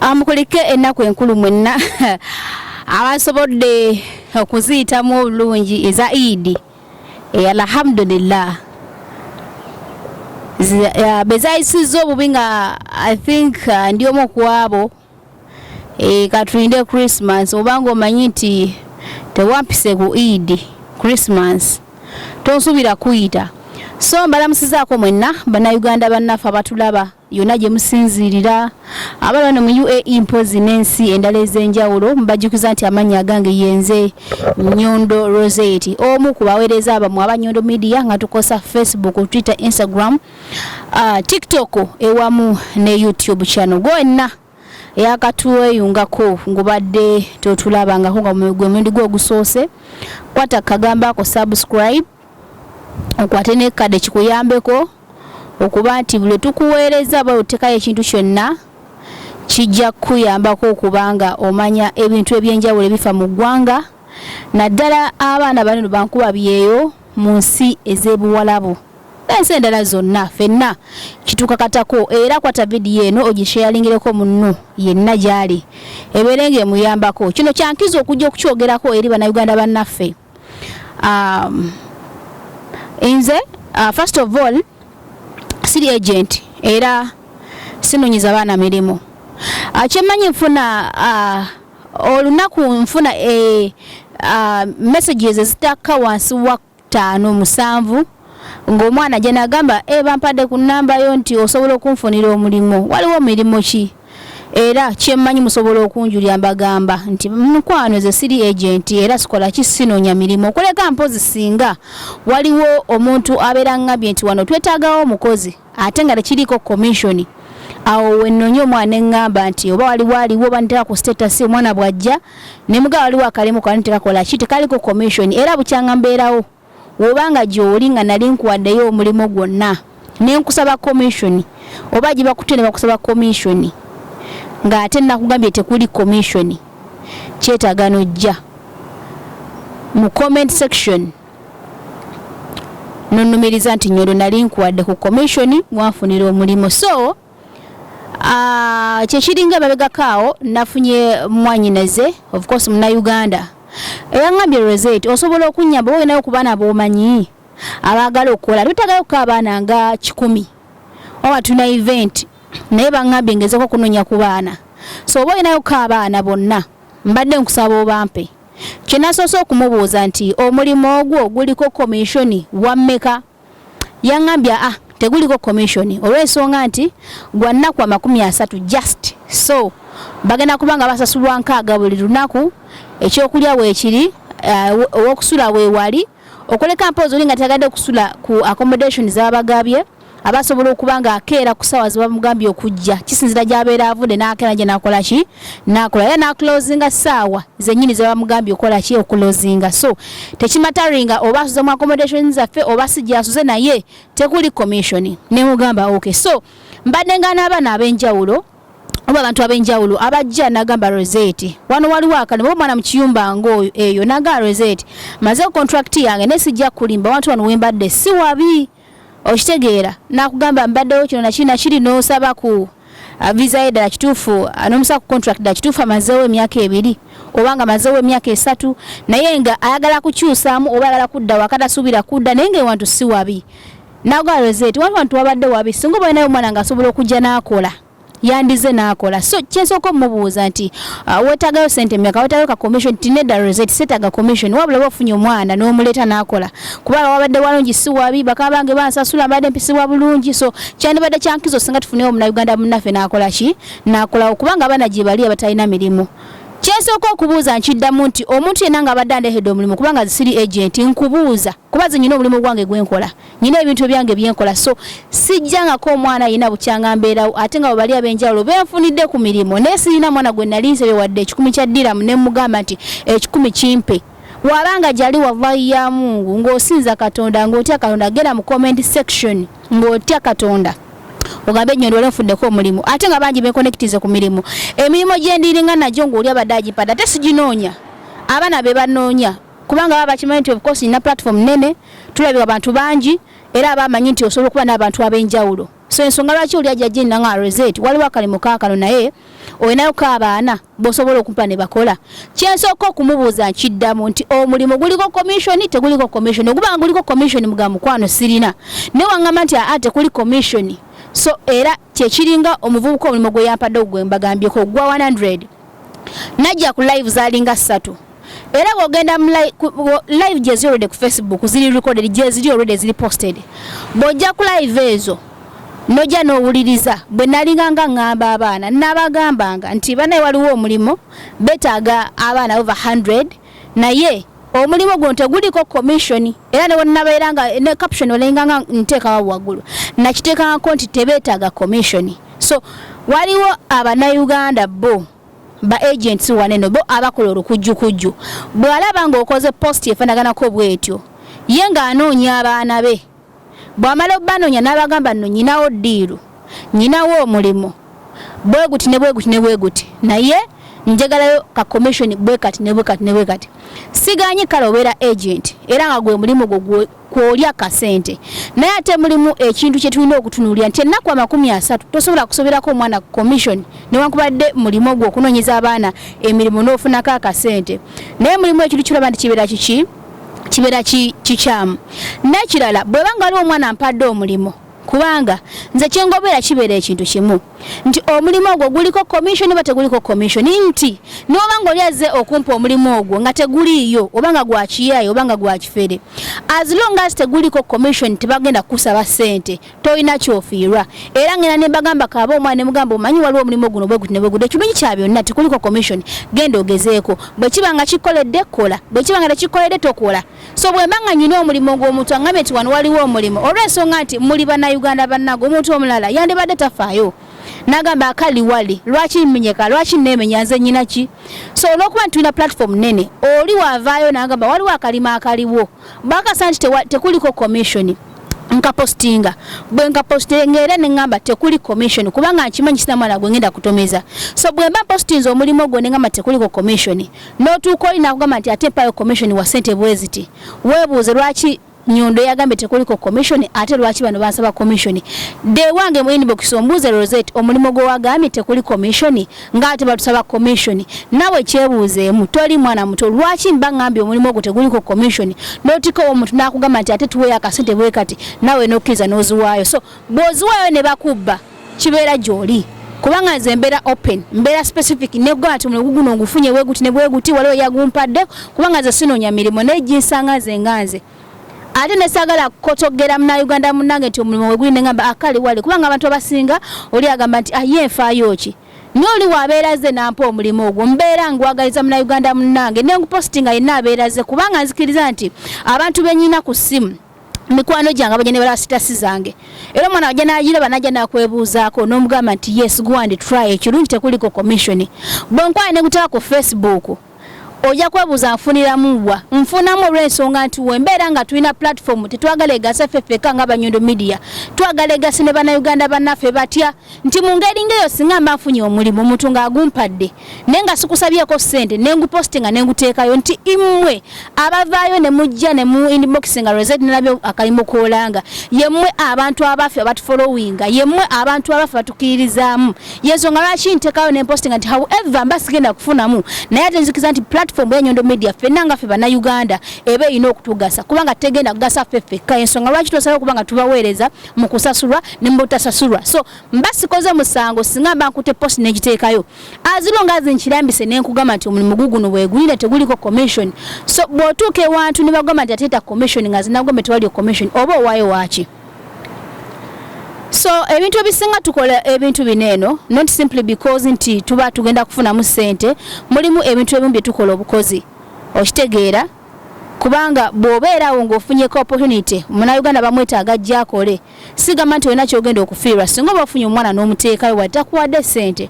Amukulike ennaku enkulu mwenna abasobodde okuziyitamu obulungi eza Eid. Alhamdulillah. Bezayisiza obubi nga I think ndi omu ku abo katulinde Christmas obanga omanyi nti tewampise ku Eid Christmas tonsubira kuyita. So mbalamusizaako mwenna bannayuganda bannaffe abatulaba yonna gye musinziirira abalwana mu UAE mpozi n'ensi endala ez'enjawulo mbajjukiza nti amannya agange yenze Nyondo Rozet omu ku baweereza abamu aba Nyondo Media nga tukosa Facebook, Twitter, Instagram, TikTok ewamu ne YouTube channel gonna yakatuweyungako ngubadde totulabangako nga gwe mundi gwe ogusoose kwata kagamba ko subscribe okwate ne kade kikuyambeko okuba nti buli tukuweereza bwe utekayo ekintu kyonna kijja kuyambako okubanga omanya ebintu ebyenjawulo ebifa mu ggwanga naddala abaana bano bankuba byeyo mu nsi ez'ebuwalabu n'ensi endala zonna ffenna kitukakatako era kwata vidiyo eno ogisharingireko munno yenna gyali ebeerenge emuyambako. Kino kyankiza okujja okukyogerako eri bannayuganda bannaffe. Inze first of all siri agent era sinonyiza baana mirimu. Kyemanyi nfuna olunaku nfuna messages ezitaka wansi wa 5-7 ng'omwana gye nagamba bampadde ku namba yo nti osobola okunfunira omulimu. Waliwo mirimu ki? Era kyemanyi musobola okunjulya mbagamba nti mukwano ze siri agent era sikola kisinonya mirimu. Okuleka mpozi singa waliwo omuntu abeera ngambye nti wano twetaagawo omukozi ate nga tekiriko commission. Awo wenonye omwana engamba nti oba waliwo banteka ku status omwana bwajja ne muga waliwo akalimu kwa nteka kola kiti kaliko commission era bukyanga mbeerawo wobanga gy'oli nga nali nkuwaddeyo omulimu gwonna ne nkusaba commission oba gye bakutene bakusaba commission nga ate nakugambye tekuli commission kyetaaga nojja mu comment section nonnumiriza nti Nyondo nali nkuwadde ku commission mwafunira omulimu. So kyekiringa babegakaawo nafunye mwanyinaze of course Munnayuganda eyangambye Rozet osobola okunyamba olinayo ku baana b'omanyi abaagala okukola tutagayo ku abaana nga 10 oba tuna event naye bangambye ngezeko kunonya ku baana. So oba olinayo ku abaana bonna mbadde nkusaba obampe. Kye nasoose okumubuuza nti omulimu ogwo guliko commission wammeka? Yangambye teguliko commission olw'ensonga nti gwa nnaku 30 just. So bagenda kubanga basasulwa 6 buli lunaku ekyokulya weekiri owokusula weewali okoleka mpozi oli nga tagadde kusula ku accommodation z'abagabye abasobola okubanga akeera ku ssaawa ze bamugambye okujja kisinzira gy'abeera avudde n'akeera gye nakola ki nakola era n'akulozinga ssaawa zennyini ze bamugambye okola ki okulozinga. So tekimataringa oba asuze mu accommodation zaffe oba si gy'asuze naye tekuli commission ne mugamba okay. So mbadde nga n'abaana ab'enjawulo oba abantu ab'enjawulo abajja nagamba Rozet wano waliwo akalimu omwana mu kiyumba ng'oyo eyo naga Rozet maze contract yange ne sijja kulimba wantu wano wembadde si wabi okitegeera nakugamba mbaddewo kino nakina kiri n'osaba ku visa edala kituufu n'omusa ku contract da kituufu amazeewo emyaka 2 obanga amazeewo emyaka 3 naye nga ayagala kukyusaamu oba ayagala kudda wakatasuubira kudda naye nga ewantu si wabi naga Rozet wantu wabadde wabi singa oba olinayo omwana ng'asobola okujja n'akola yandize n'akola. So kyensooka omubuuza nti weetaagayo sente mmeka weetaagayo ka commission tinedda Rozet setaaga commission wabula ofunye omwana n'omuleeta n'akola kubanga wabadde walungi si wabi bakaba bange bansasula mbadde mpisibwa bulungi. So kyandibadde kyankizo singa tufuneyo Munnayuganda munnaffe n'akola ki n'akola okubanga abaana gye bali abatalina mirimu. Kyensooka okubuuza nkiddamu nti omuntu yenna nga abadde andehedde omulimu kubanga siri agent nkubuuza kuba ze nyina omulimu gwange gwenkola nyina ebintu ebyange byenkola. So sijjangako omwana yina bukyanga mbeerawo ate nga bwe bali ab'enjawulo benfunidde ku mirimu naye sirina mwana gwe nali nsebye wadde 10 kya diramu ne mugamba nti 10 kimpe wabanga gyali wallahi ya Mungu ng'osinza Katonda ng'otya Katonda genda mu comment section ng'otya Katonda ogambe Nyondo olonfuddeko omulimu ate nga bangi bekonekitize ku mirimu emirimu gye ndiringa najjo ng'oli abadde pada ate siginoonya abaana be banoonya kubanga baba bakimanyi nti of course ina platform nene tulabika abantu bangi era abamanyi nti osobola okuba n'abantu ab'enjawulo so ensonga lwaki oli ajja jenna nga Rozet waliwo akalimu kaakano naye olinayo k'abaana bosobola okumpa ne bakola kyensooka okumubuuza nkiddamu nti omulimu guliko commission teguliko commission ogubanga guliko commission muga mukwano sirina ne waŋŋamba nti tekuli commission so era kyekiringa omuvubuka omulimu gwe yampadde ogwe mbagambyeko gwa 100 najja ku live zalinga 3 era bw'ogenda mu live gye ziri already ku Facebook ziri recorded gye ziri already ziri posted bw'ojja ku live ezo nojja n'owuliriza bwe nalinga nga ŋŋamba abaana n'abagambanga nti banaye waliwo omulimu betaaga abaana over 100 naye omulimu guno teguliko commission era ne nabeera nga ne caption olenga nga nteekawo waggulu nakiteekangako nti tebeetaaga commission so waliwo Abannayuganda bo ba agents waneno bo abakola olukujjukujju bw'alaba ng'okoze post efaanaganako bw'etyo ye ng'anoonya abaana be bw'amala obbanoonya n'abagamba nno nyinawo ddiiru nyinawo omulimu bweguti ne bweguti ne bweguti naye njagalayo ka commission bwekati ne bwekati ne bwekati siganye kale obeera agent era nga gwe mulimu gwo kwolya kasente naye ate mulimu ekintu kye tulina okutunuulira nti ennaku 30 tosobola kusoberako omwana ku commission newankubadde mulimu gwo okunoonyeza abaana emirimu n'ofunako akasente naye mulimu ekintu kiraba nti kibeera kikyamu n'ekirala bwebanga waliwo omwana ampadde omulimu kubanga nze kyengobeera kibeera ekintu kimu nti omulimu ogwo guliko commission oba teguliko commission nti n'obanga oli azze okumpa omulimu ogwo nga teguliiyo obanga gwa kiyaayo obanga gwa kifere as long as teguliko commission tebagenda kusaba sente toyina kyofiirwa era ngenda ne bagamba kaaba omwana ne mugamba omanyi waliwo omulimu guno bwe guti ne bwe guti ekirungi kya byonna tekuliko commission genda ogezeeko bwe kibanga kikoledde kola bwe kibanga tekikoledde tokola so bwe mbanga nyina omulimu ogw'omuntu angambye nti wano waliwo omulimu olw'ensonga nti muli Bannayuganda bannago omuntu omulala yandibadde tafaayo nagamba akali wali lwaki mmenyeka lwaki nemenya nze nyina ki so olwokuba tulina platform nene oli wavaayo nagamba waliwo akalima akaliwo bakasa nti tekuliko commission nka postinga bwe nka postinga era nengamba tekuli commission kubanga nkimanyi sina mwana gwe ngenda kutomeza so bwe mba postinze omulimu ogwo nengamba tekuliko commission n'otuuka oli nakugamba nti ate mpayo commission wa sente bweziti weebuuze lwaki Nyondo yagambye tekuliko commission ate lwaki bano bansaba commission de wange mu inbox ombuuze Rozet omulimu gwo wagambye tekuli commission ng'ate batusaba commission nawe kyebuuzeemu toli mwana muto lwaki mba ngambye omulimu gwo teguliko commission n'otika omuntu n'akugamba nti ate tuweeyo akasente bwe kati nawe n'okkiriza n'oziwaayo so bw'oziwaayo ne bakubba kibeera gy'oli kubanga nze mbeera open mbeera specific negwa nti omulimu guno ngufunye weeguti ne bweguti waliwo yagumpadde kubanga nze sinoonya mirimu naye ginsanga nze nganze ate nesagala kotogera Munnayuganda munnange nti omulimu we guli ngamba akali wali kubanga abantu abasinga oli agamba nti yenfaayo ki n'oli wabeeraze nampa omulimu ogwo mbeera ngwagaliza Munnayuganda munnange nengupostinga yenna abeeraze kubanga nzikiriza nti abantu benyina ku ssimu mikwano gyange abajja ne bala sitasi zange era omwana wajja n'agiraba n'ajja n'akwebuuzaako n'omugamba nti yes go and try ekirungi tekuliko commission bwenkwaye ne gutaba ku Facebook ojja kwebuuza nfuniramu wa nfunamu olw'ensonga nti wembeera nga tulina platform tetwagala egasa ffeffeka nga Nyondo Media twagala egasa ne Bannayuganda bannaffe batya nti mu ngeri ng'eyo singa mba nfunye omulimu omuntu ng'agumpadde naye nga sikusabyeko ssente nengupostinga nenguteekayo nti immwe abavaayo ne mujja ne mu inbox nga Rozet nalabye akalimu koolanga yemmwe abantu abaffe abatufollowinga yemmwe abantu abaffe batukkiririzaamu yensonga lwaki nteekayo nempostinga nti however mba sigenda kufunamu naye ate nzikiza nti platform ya Nyondo Media ffenna nga ffe Bannayuganda ebe ino okutugasa kubanga tegenda kugasa ffeffeka ensonga lwaki tosaba kubanga tubaweereza mu kusasulwa ne mu butasasulwa so mba sikoze musango singa mba nkute post negiteekayo azilonga zinkirambise nenkugamba nti omulimu guguno bwegulire teguliko commission so bw'otuuka ewantu ne bagamba nti ateeta commission nga zinagombe tewaliyo commission oba owaayo waaki so ebintu ebisinga tukola ebintu bineeno not simply because nti tuba tugenda kufunamu ssente mulimu ebintu ebimu bye tukola obukozi okitegeera kubanga bw'obeerawo ng'ofunyeko opportunity Munnayuganda bamwetaaga ajja akole sigamba nti olina kyogenda okufiirwa singa oba ofunye omwana n'omuteekayo wadde takuwadde ssente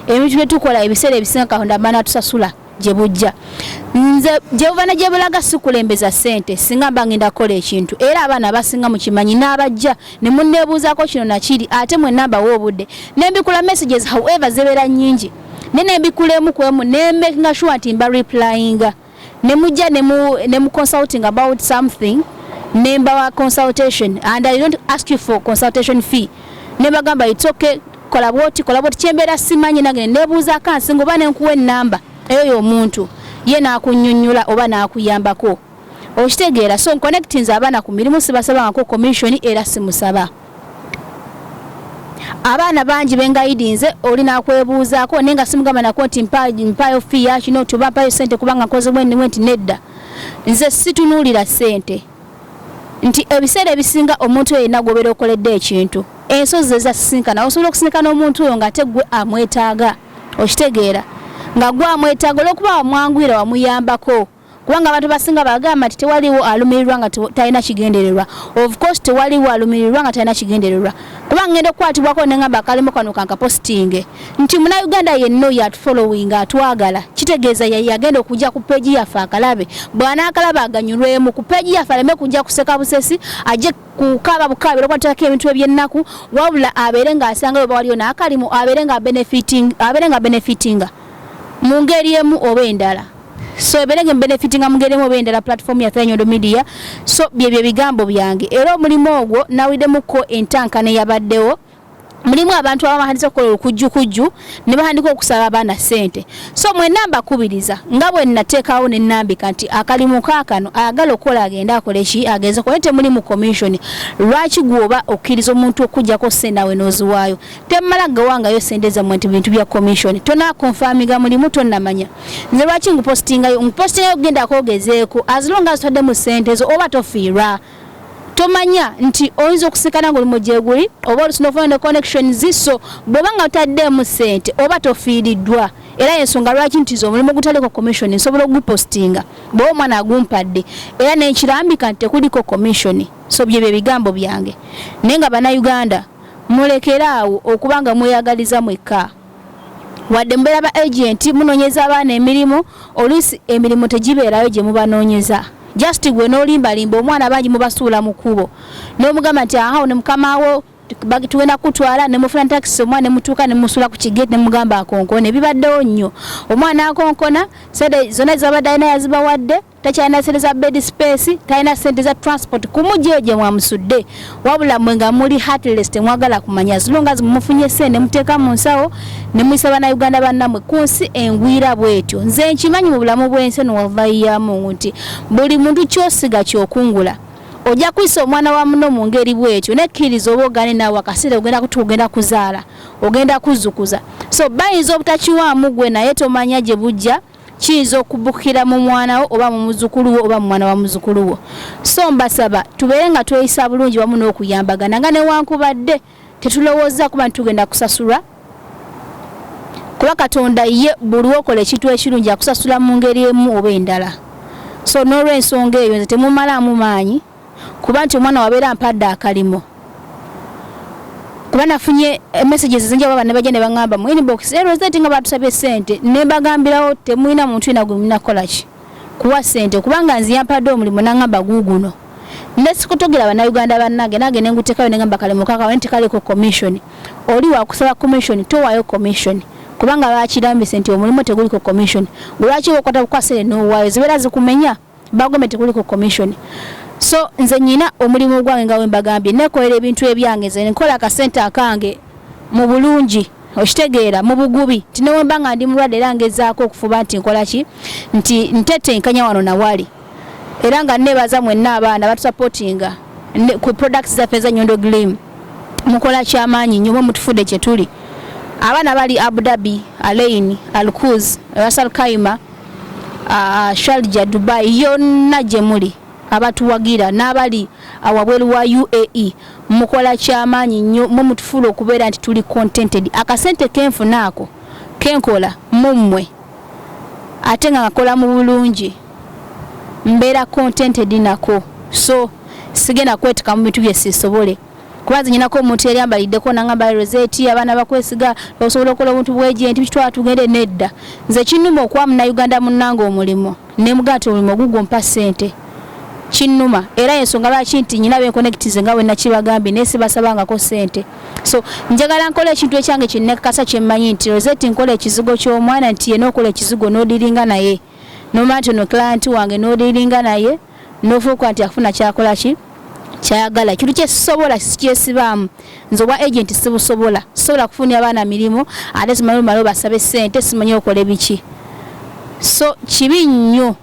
ebintu bye tukola ebiseera ebisinga Katonda mba natusasula gye bujja nze gye buva ne gye bulaga sikulembeza ssente singa mba ngenda kukola ekintu era abaana abasinga mukimanyi n'abajja ne munneebuuzaako kino nakiri ate mwenna mbawa obudde ne mbikula messages however zibeera nnyingi ne nembikulemu kwemu ne making sure nti mba replyinga ne mujja ne mu consulting about something ne mbawa consultation and I don't ask you for consultation fee ne bagamba itoke kola bwoti kyembera simanyi nange nebuuza kansi ngoba nenkuwa ennamba eyo y'omuntu ye naakunnyonnyola oba naakuyambako okitegeera. So connectinze abaana ku mirimu sibasabangako commission era simusaba. Abaana bangi bengaidinze oli nakwebuuzaako nenga simugamba nako nti mpayo fee ya kino tuba mpayo sente kubanga nkoze bwenni nti nedda nze situnuulira sente nti ebiseera ebisinga omuntu oyo nagobera okoledde ekintu ensozi ezasisinkana osobola okusinkana omuntu oyo nga tegwe amwetaaga okitegeera nga gwe amwetaaga olwokuba wamwangwira wamuyambako kubanga abantu basinga bagamba nti tewaliwo alumirirwa nga talina kigendererwa. Of course tewaliwo alumirirwa nga talina kigendererwa kubanga ngenda okukwatibwako nengamba akalimu kano kankapositinge nti Munnayuganda yenna oyo atufollowing atwagala kitegeeza yagenda okujja ku peegi yaffe akalabe bw'anaakalaba aganyulwemu ku peegi yaffe aleme kujja kuseka busesi ajje kukaaba bukaabiro kwatako ebintu eby'ennaku wabula abeere ng'asangayo oba waliyo n'akalimu abeere nga benefitinga mu ngeri emu oba endala. So eberenge benefitinga mugeremo bendera platform ya Nyondo Media. So bye bigambo byange era omulimu ogwo nawidemuko entankane yabaddewo mulimu abantu abahandisa okukola okujjukujju ne bahandika okusaba abaana sente. So mwe namba kubiriza nga bwe nateekawo ne nambika nti akalimu kaakano ayagala okukola agenda akole ki agenze kwete mulimu commission lwaki gwoba okkiriza omuntu okujjako sente nawe noziwaayo temmala gawangayo sente zammwe nti bintu bya commission tona confirminga mulimu tonnamanya nze lwaki ngupostingayo genda akogezeeko as long as todde mu sente zo oba tofiirwa tomanya nti oyinza okusikana ng'olimu gyeguli oba olusinoofuna connection ziso bw'obanga otadde mu sente oba tofiiriddwa era ensonga lwaki nti zo omulimu ogutaliko commission nsobola ogupostinga bw'oba omwana agumpadde era nenkirambika nti tekuliko commission. So bye bigambo byange naye nga bannayuganda mulekeraawo okubanga mweyagaliza mwekka wadde mubeera ba agenti munoonyeza abaana emirimu oluusi emirimu tegibeerayo gye mubanoonyeza just gwe n'olimbalimba omwana bangi mubasuula mu kkubo n'omugamba nti ahawo ne mukamawo tugenda kutwala ne mufuna taxi omwana ne mutuuka ne musula ku kigeti ne mugamba akonkone bibaddewo nnyo omwana akonkona sente zonna zabadde alina yazibawadde takyalina sente za bed space talina sente za transport kumujjeyo gye mwamusudde wabula mwe nga muli heartless temwagala kumanya zilonga mumufunye sente muteeka mu nsawo ne muyisa bannayuganda bannamwe ku nsi engwira bwetyo nze nkimanyi mu bulamu bw'ensi eno wavaayiyamu nti buli muntu kyosiga kyokungula ojja kuyisa omwana wa muno mu ngeri bwetyo nekkiriza oba ogane naawe akaseera ogenda kuzaala ogenda kuzukuza. So bayinza obutakiwaamu gwe naye tomanya gye bujja kiyinza okubukira mu mwanawo oba mu muzukulu wo oba mu mwana wa muzukulu wo. So mbasaba tubeere nga tweyisa bulungi wamu n'okuyambagana nga newankubadde tetulowooza kuba ntitugenda kusasulwa kuba Katonda ye buli okola ekintu ekirungi akusasula mu ngeri emu oba endala. So n'olw'ensonga eyo nze temumalaamu maanyi kuba nti omwana wabeera mpadde akalimo kuba nafunye messages zingi baba ne bajja ne bangamba mu inbox Rozet nga batusabye sente ne bagambirawo temulina muntu ina gwe munakola ki kuwa sente kubanga nzi yampadde omulimu nangamba guguno nesikutogera bannayuganda bannage nage nengutekayo nengamba kalimo kaka nti kaleko commission oli wakusaba commission towaayo commission kubanga bakirambise nti omulimu teguliko commission lwaki okwata kwasere n'owaayo zibeera zikumenya bagombe teguliko commission. So nze nyina omulimu gwange nga wembagambye nekolera ebintu ebyange nze nkola akasente akange mu bulungi okitegeera mu bugubi tinewemba nga ndi mulwadde era ngezaako okufuba nti nkola ki nti ntetenkanya wano nawali era nga nebaza mwenna abaana batusupportinga ku products zaffe za Nyondo Glim mukola kyamaanyi nnyo mutufudde kye tuli abaana bali Abu Dhabi, Alain, Al-Quds, Ras Al Khaimah, Sharjah, Dubai yonna gye muli abatuwagira n'abali awabweru wa UAE mukola kyamaanyi nnyo mutufula okubeera nti tuli contented akasente kenfunaako kenkola mummwe ate nga ngakola mu bulungi mbeera contented nako. So sigenda kwetika mu bintu bye sisobole kuba nyinako omuntu yali ambaliddeko nangamba Rozet abaana bakwesiga osobola okukola obuntu bw'egenti bitwala tugende nedda nze kinnuma okuba Munnayuganda munnange omulimu ne mugati omulimu gugwo mpa sente kinnuma era ensonga lwaki nti nyina benconnectize nga bwe nakibagambye naye sibasabangako sente. So njagala nkola ekintu ekyange kinnekakasa kyemmanyi nti Rozet nkola ekizigo ky'omwana nti yena okola ekizigo n'odiringa naye nomanya nti ono client wange n'odiringa naye n'ofuuka nti afuna kyakola ki kyayagala kitu kyesobola kyesibamu nze obwa agent sibusobola sobola kufunya abaana mirimu ate simanyi malo basabe sente simanyi okola biki so kibi nnyo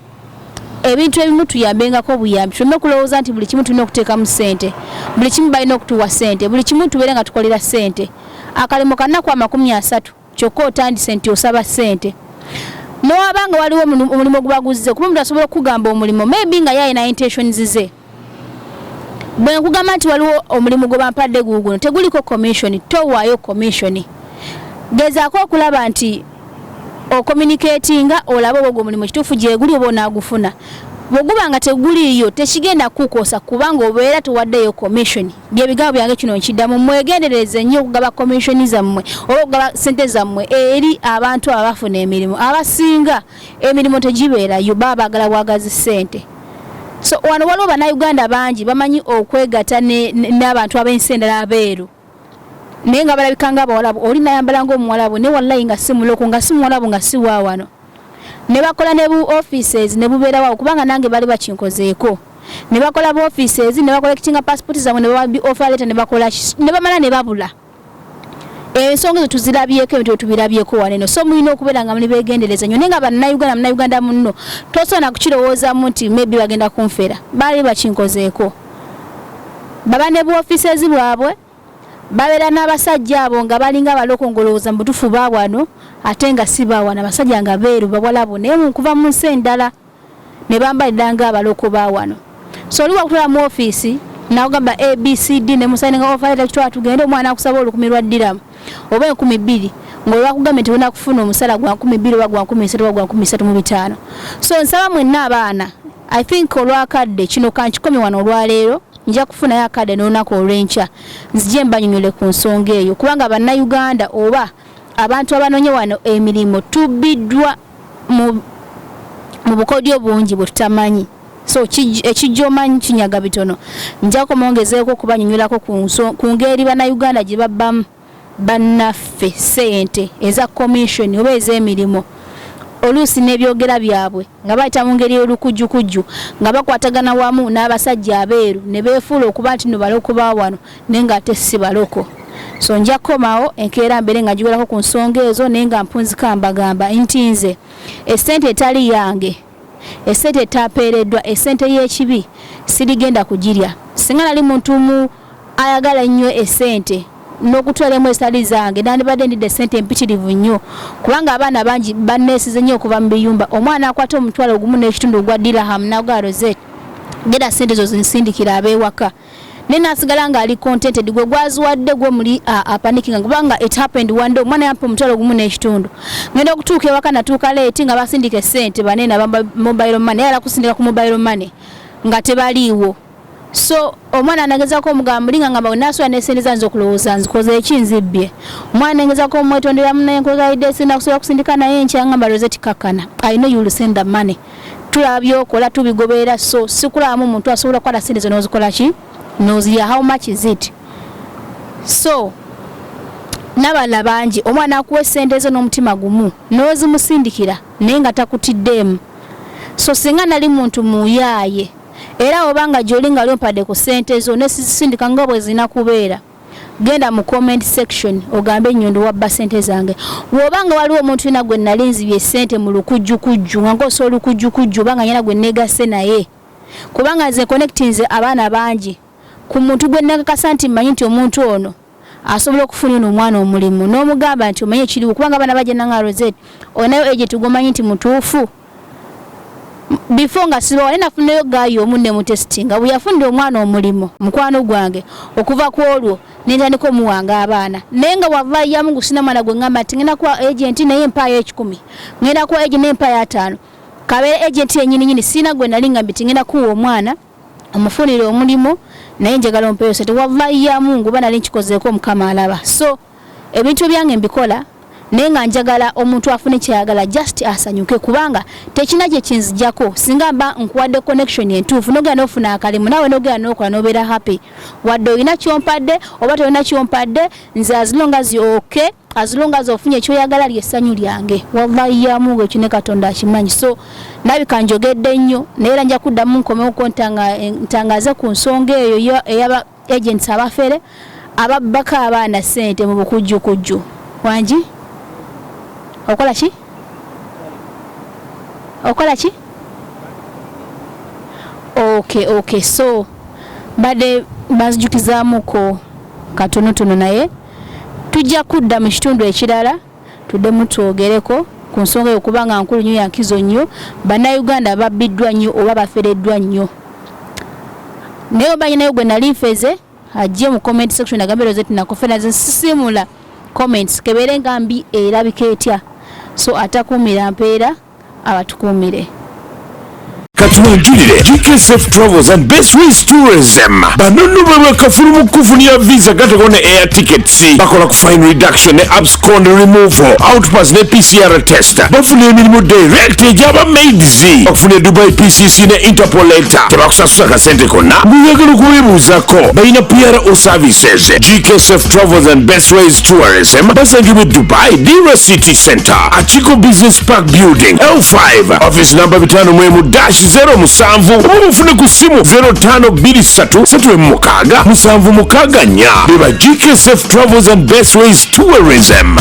ebintu ebimu tuyambengako buyambi tuleme kulowooza nti buli kimu tulina okuteekamu sente buli kimu balina okutuwa sente buli kimu tubeere nga tukolera sente akalimo kannaku 30 kyokka otandise nti osaba sente nowabanga waliwo omulimu gubaguzize kuba omuntu asobola okugamba omulimu maybe nga yayina intentions ze bwe nkugamba nti waliwo omulimu gwe bampadde guguno teguliko commission towaayo commission gezaako okulaba nti ocommunicatinga olaba ogwo omulimu kituufu gyeguli oba onaagufuna bweguba nga teguliyo tekigenda kukosa kubanga obeera tuwaddeyo commission byebigambo byange kino nkiddamu mwegendereze nnyo okugaba commission zammwe oba okugaba sente zammwe eri abantu abafuna emirimu abasinga emirimu tegibeerayo baba baagala bwagazi sente so wano waliwo bannayuganda bangi bamanyi okwegatta n'abantu ab'ensi endala abeeru naye nga balabika nga abawalabu oli nayambala ng'omuwalabu ne wallahi nga si muloko nga si muwalabu nga si waawano ne bakola ne bu offices ne bubeera waawo kubanga nange bali bakinkozeeko ne bakola bu offices ne bakola kitinga passport zaabwe ne babi offer letter ne bakola ne bamala ne babula ensonga tuzirabyeko ebintu tubirabyeko waneno so mulina okubeera nga muli beegendereza nnyo naye nga bannayuganda munno tosobola kukirowoozamu nti maybe bagenda kunfera baali bakinkozeeko baba ne bu offices bwabwe babeera n'abasajja abo nga balinga balokongolooza mu butuufu baawano ate nga si baawano abasajja nga beeru bawalabu naye mukuva mu nsi endala ne bambalira nga abaloko baawano so oli wakutula mu ofiisi nakugamba abcd ne musaininga ofaleta kitwala tugende omwana akusaba olukumi lwa ddiramu oba 2,000 ng'olwakugamba nti olina kufuna omusala gwa 2,000 oba gwa 1,300 oba gwa 1,350 so nsaba mwenna abaana I think olwakadde kino kankikomye wano olwaleero nja kufunayo akadde n'olunaku olw'enkya nzije mbanyonyole ku nsonga eyo kubanga bannayuganda oba abantu abanonye wano emirimu tubiddwa mu bukodyo bungi bwe tutamanyi so ekijja omanyi kinyaga bitono nja kumwongezeeko kubanyonyolako ku ngeri bannayuganda gye babbamu bannaffe sente eza commission oba ez'emirimu oluusi n'ebyogera byabwe nga bayita mu ngeri y'olukujjukujju nga bakwatagana wamu n'abasajja abeeru ne beefuula okuba nti no baloko baawano naye nga ate si baloko so nja kukomawo enkeera mbere nga giwerako ku nsonga ezo naye nga mpunzika mbagamba nti nze essente etali yange essente etapeereddwa essente y'ekibi sirigenda kugirya singa nali muntu mu ayagala ennyo essente n'okutwalemu esali zange nandibadde ndidde essente mpitirivu nnyo kubanga abaana bangi banneesize nnyo okuva mu biyumba omwana akwata omutwalo gumu n'ekitundu ogwa dirham Nyondo Rozet genda ssente zo zinsindikira abeewaka naye nasigala nga ali contented gwe gwaziwadde gwe muli apanikinga kubanga it happened one day omwana yampa omutwalo gumu n'ekitundu ngenda okutuuka ewaka natuuka leeti nga basindika essente banene aba mobile money yala kusindika ku mobile money nga tebaliiwo so omwana anagezako omugamba mulinga ngamba naswa n'essente zange okulowooza nzikoze ekinzibbye omwana engezako omwetondera munaye nkwegalidde sina kusobola kusindika naye nkya ngamba Rozet kakana I know you will send the money tulaba byokola tubigoberera so sikulamu omuntu asobola okukwata ssente zo n'ozikola ki n'ozirya how much is it so n'abalala bangi omwana akuwa essente zo n'omutima gumu n'ozimusindikira naye nga takutiddeemu so singa nali muntu muyaaye era obanga jolinga lyompadde ku ssente zo nesizisindika nga bwe zina kubeera genda mu comment section ogambe Nyondo wabba ssente zange wobanga waliwo omuntu ina gwe nalinzibye ssente mu lukujjukujju nga ngoso olukujjukujju obanga nyina gwe negase naye kubanga nze connectinze abaana bangi ku muntu gwe nakakasa nti mmanyi nti omuntu ono asobola okufunira omwana omulimu n'omugamba nti omanyi ekiriwo kubanga abaana bajja Nyondo Rozet onayo agent gwomanyi nti mutuufu before nga sibawa nafuneyo gayo omunne mu testing nga bweyafunira omwana omulimu mukwano gwange okuva ku olwo nentandika omuwanga abaana naye nga wavaayamu gusina mwana gwe ngamba nti ngenda kuwa agent naye empaya 10 ngenda kuwa agent n'empaya 5 kabeere agent yennyini sina gwe nali ngambye ti ngenda kuwa omwana omufunire omulimu naye njagala ompeyo sente wavaayamu nguba nali nkikozeeko omukama alaba so ebintu byange mbikola nenga njagala omuntu afune kyayagala just asanyuke kubanga tekina gye kinzijjako singa mba nkuwadde connection entuufu nogenda ofuna akalimu nawe nogenda nokola nobeera happy wadde olina kyompadde oba tolina kyompadde nze as long as you okay as long as ofunye ekyoyagala lyessanyu lyange wallahi yamungu ekyo ne Katonda akimanyi so nabika njogedde nnyo naye era nja kuddamu nkomeko ntangaze ku nsonga eyo eyaba agents abafere ababbaka abaana sente mu bukujjukujju wangi okola ki okay so badde bazijukizaamuko katonotono naye tujja kudda mu kitundu ekirala tuddemu twogereko ku nsonga yokubanga nkulu nnyo yankizo nnyo bannayuganda babbiddwa nnyo oba bafereddwa nnyo naye obanye naye gwe nali nfeze ajje mu comment section agambe Rozet nakofera nsisimula comments kebere ngambi erabika etya so atakumira mpeera abatukumire Katulangirire GKSF Travels and Best Ways Tourism banonu bwe kafulu mu kufunira visa gategone air tickets bakola ku fine reduction ne abscond removal outpass ne PCR test bafuna emirimu direct ejaba maids bafuna Dubai PCC ne Interpol letter tebakusasula kasente konna muyagala kuwebuuzako balina PRO services GKSF Travels and Best Ways Tourism basangibwe Dubai Dira City Center Achiko Business Park Building L5 office number 5 0 mufune ku simu 0523 beba GKSF Travels and Best Ways Tourism.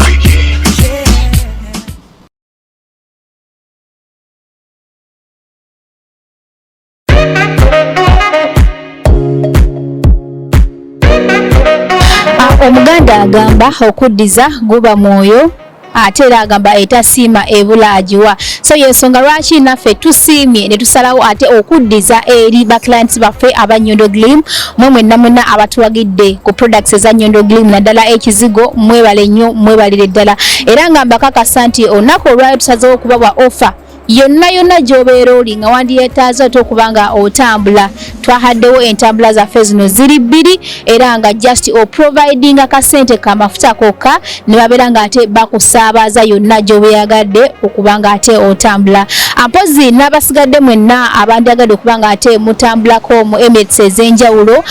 Omuganda agamba okuddiza guba mwoyo ate era agamba etasiima ebula agiwa so yensonga lwaki naffe tusiimye ne tusalawo ate okuddiza eri ba clients baffe aba Nyondo Glim mwenna abatuwagidde ku products eza Nyondo Glim naddala ekizigo mwebale nnyo mwebalire ddala era nga mbakakasa nti olunaku olwayo tusazeewo okubawa offer yonna gy'obeera oli nga wandiyeetaaza ate okubanga otambula twahaddewo entambula zaffe zino ziri bbiri era nga just oprovidinga kasente kamafuta kokka ne babeera nga ate bakusaabaza yonna gy'obeeyagadde okubanga ate otambula ampozi n'abasigadde mwenna abandiyagadde okubanga ate mutambulako mu Emirates ez'enjawulo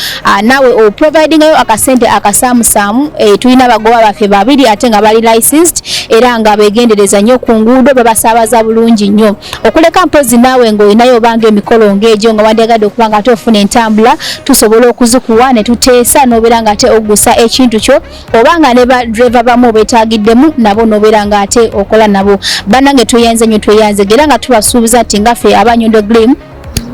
naawe oprovidingayo akasente akasaamusaamu tulina abagoba baffe babiri ate nga bali licensed era nga beegendereza nnyo ku nguudo babasaabaza bulungi nnyo okuleka mpozi naawe ng'olinayo obanga emikolo ng'egyo nga wandiyagadde okubanga ate ofuna entambula tusobola okuzikuwa ne tuteesa n'obeera nga ate ogusa ekintu kyo obanga ne badreva bamu beetaagiddemu nabo n'obeera nga ate okola nabo bannange tweyanze nnyo era nga tubasuubiza nti nga ffe aba Nyondo Glim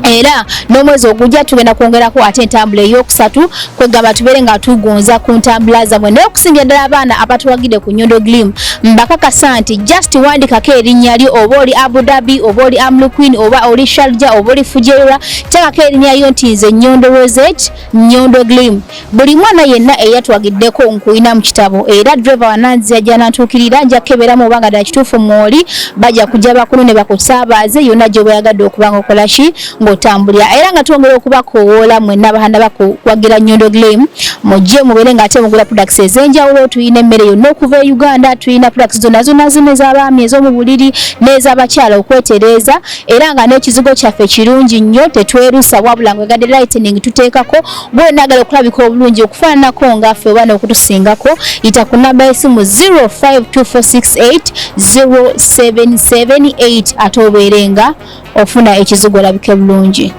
era n'omwezi ogujja tugenda kwongerako ate entambula ey'okusatu kwegamba tubeere nga tugonza ku ntambula zammwe naye okusingira ddala abaana abatuwagidde ku Nyondo Glim mbakakasa nti just wandikako erinnya lyo oba oli Abu Dhabi oba oli Amlu Queen oba oli Sharjah oba oli Fujairah teekako erinnya lyo nti nze Nyondo Rozet Nyondo Glim buli mwana yenna eyatuwagiddeko nkuyina mu kitabo era driver wananzi ajja nantuukirira nja kukeberamu obanga ddala kituufu mwoli bajja kujja bakulu ne bakusaabaze yonna gy'obayagadde okubanga okola ki ng'otambulira era nga twongera okubakoowoola mwenna abaana bakuwagira Nyondo Glim mujje mubeere nga ate mugula products ez'enjawulo tuyina emmere yonna okuva e Uganda tuyina products zonna zino ez'abaami ez'omu buliri n'ez'abakyala okwetereeza era nga n'ekizigo kyaffe kirungi nnyo tetwerusa wabula ngwegadde lightening tuteekako bwe naagala okulabika obulungi okufaananako ngaffe oba n'okutusingako yita ku namba y'essimu 0524680778 ate obeere nga ofuna ekizigo olabike bulungi.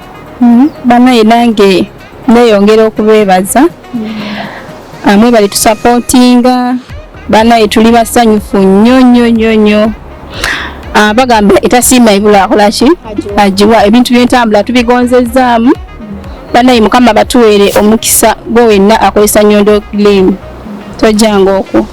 Banaye nange neyongera okubeebaza mwebali tusupportinga banaye tuli basanyufu nnyo bagamba etasiima ebula akolaki agiwa ebintu by'entambula tubigonzezaamu banaye Mukama batuweere omukisa gwe wenna akozesa Nyondo Glim tojjanga okwo